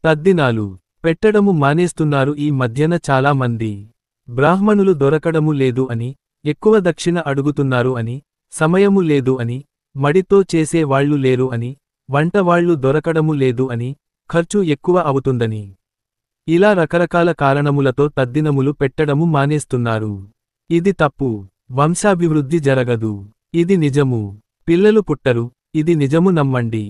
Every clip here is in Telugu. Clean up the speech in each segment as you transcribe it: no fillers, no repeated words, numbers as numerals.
తద్దినాలు పెట్టడము మానేస్తున్నారు ఈ మధ్యన చాలా మంది. బ్రాహ్మణులు దొరకడము లేదు అని, ఎక్కువ దక్షిణ అడుగుతున్నారు అని, సమయము లేదు అని, మడితో చేసే వాళ్ళు లేరు అని, వంటవాళ్లు దొరకడము లేదు అని, ఖర్చు ఎక్కువ అవుతుందని. ఇలా రకరకాల కారణములతో తద్దినములు పెట్టడము మానేస్తున్నారు. ఇది తప్పు. వంశాభివృద్ధి జరగదు. ఇది నిజము. పిల్లలు పుట్టరు. ఇది నిజము నమ్మండి.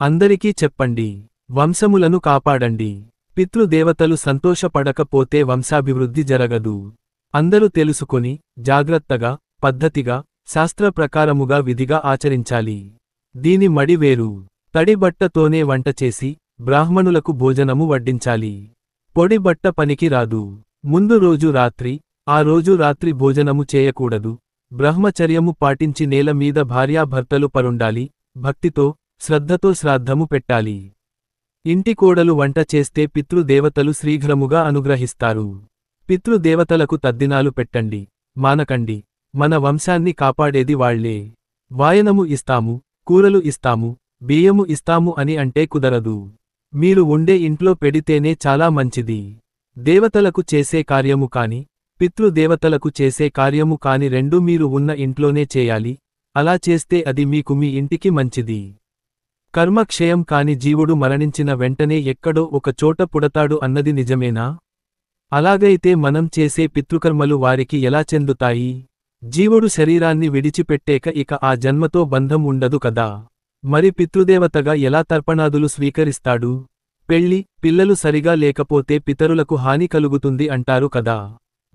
అందరికీ చెప్పండి. వంశములను కాపాడండి. పితృదేవతలు సంతోషపడకపోతే వంశాభివృద్ధి జరగదు. అందరూ తెలుసుకొని, జాగ్రత్తగా, పద్ధతిగా, శాస్త్ర ప్రకారముగా విధిగా ఆచరించాలి. దీని మడి వేరు. తడిబట్టతోనే వంట చేసి, బ్రాహ్మణులకు భోజనము వడ్డించాలి. పొడిబట్ట పనికి రాదు. ముందు రోజు రాత్రి, ఆ రోజు రాత్రి భోజనము చేయకూడదు. బ్రహ్మచర్యము పాటించి నేల మీద భార్యాభర్తలు పరుండాలి. భక్తితో, శ్రద్ధతో శ్రాద్ధము పెట్టాలి. ఇంటి కోడలు వంట చేస్తే పితృదేవతలు శ్రీఘ్రముగా అనుగ్రహిస్తారు. పితృదేవతలకు తద్దినాలు పెట్టండి, మానకండి. మన వంశాన్ని కాపాడేది వాళ్లే. వాయనము ఇస్తాము, కూరలు ఇస్తాము, బియ్యము ఇస్తాము అని అంటే కుదరదు. మీరు ఉండే ఇంట్లో పెడితేనే చాలా మంచిది. దేవతలకు చేసే కార్యము కాని, పితృదేవతలకు చేసే కార్యము కాని రెండూ మీరు ఉన్న ఇంట్లోనే చేయాలి. అలా చేస్తే అది మీకు మీ ఇంటికి మంచిది. కర్మక్షయం కాని జీవుడు మరణించిన వెంటనే ఎక్కడో ఒక చోట పుడతాడు అన్నది నిజమేనా? అలాగైతే మనం చేసే పితృకర్మలు వారికి ఎలా చెందుతాయి? జీవుడు శరీరాన్ని విడిచిపెట్టేక ఇక ఆ జన్మతో బంధం ఉండదు కదా. మరి పితృదేవతగా ఎలా తర్పణాదులు స్వీకరిస్తాడు? పెళ్లి, పిల్లలు సరిగా లేకపోతే పితరులకు హాని కలుగుతుంది అంటారు కదా.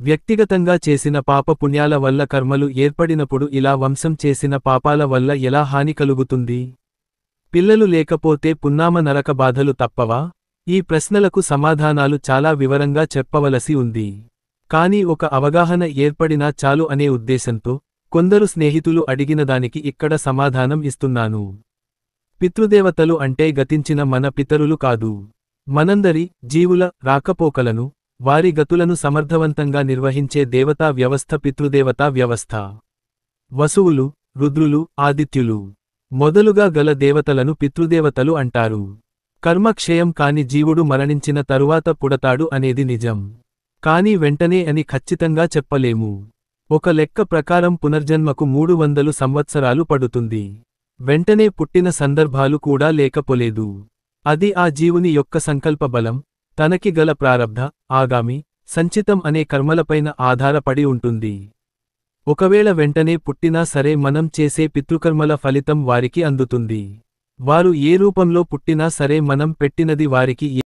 వ్యక్తిగతంగా చేసిన పాప పుణ్యాల వల్ల కర్మలు ఏర్పడినప్పుడు ఇలా వంశం చేసిన పాపాల వల్ల ఎలా హాని కలుగుతుంది? పిల్లలు లేకపోతే పున్నామ నరక బాధలు తప్పవా? ఈ ప్రశ్నలకు సమాధానాలు చాలా వివరంగా చెప్పవలసి ఉంది. కానీ ఒక అవగాహన ఏర్పడినా చాలు అనే ఉద్దేశంతో కొందరు స్నేహితులు అడిగినదానికి ఇక్కడ సమాధానం ఇస్తున్నాను. పితృదేవతలు అంటే గతించిన మన పితరులు కాదు. మనందరి జీవుల రాకపోకలను, వారి గతులను సమర్థవంతంగా నిర్వహించే దేవతా వ్యవస్థ పితృదేవతా వ్యవస్థ. వసువులు, రుద్రులు, ఆదిత్యులు మొదలుగా గల దేవతలను పితృదేవతలు అంటారు. కర్మక్షయం కాని జీవుడు మరణించిన తరువాత పుడతాడు అనేది నిజం. కాని వెంటనే అని ఖచ్చితంగా చెప్పలేము. ఒక లెక్క ప్రకారం పునర్జన్మకు 300 సంవత్సరాలు పడుతుంది. వెంటనే పుట్టిన సందర్భాలు కూడా లేకపోలేదు. అది ఆ జీవుని యొక్క సంకల్ప బలం, తనకి గల ప్రారబ్ధ, ఆగామి, సంచితం అనే కర్మలపైన ఆధారపడి ఉంటుంది. ఒకవేళ వెంటనే పుట్టినా సరే మనం చేసే పితృకర్మల ఫలితం వారికి అందుతుంది. వారు ఏ రూపంలో పుట్టినా సరే మనం పెట్టినది వారికి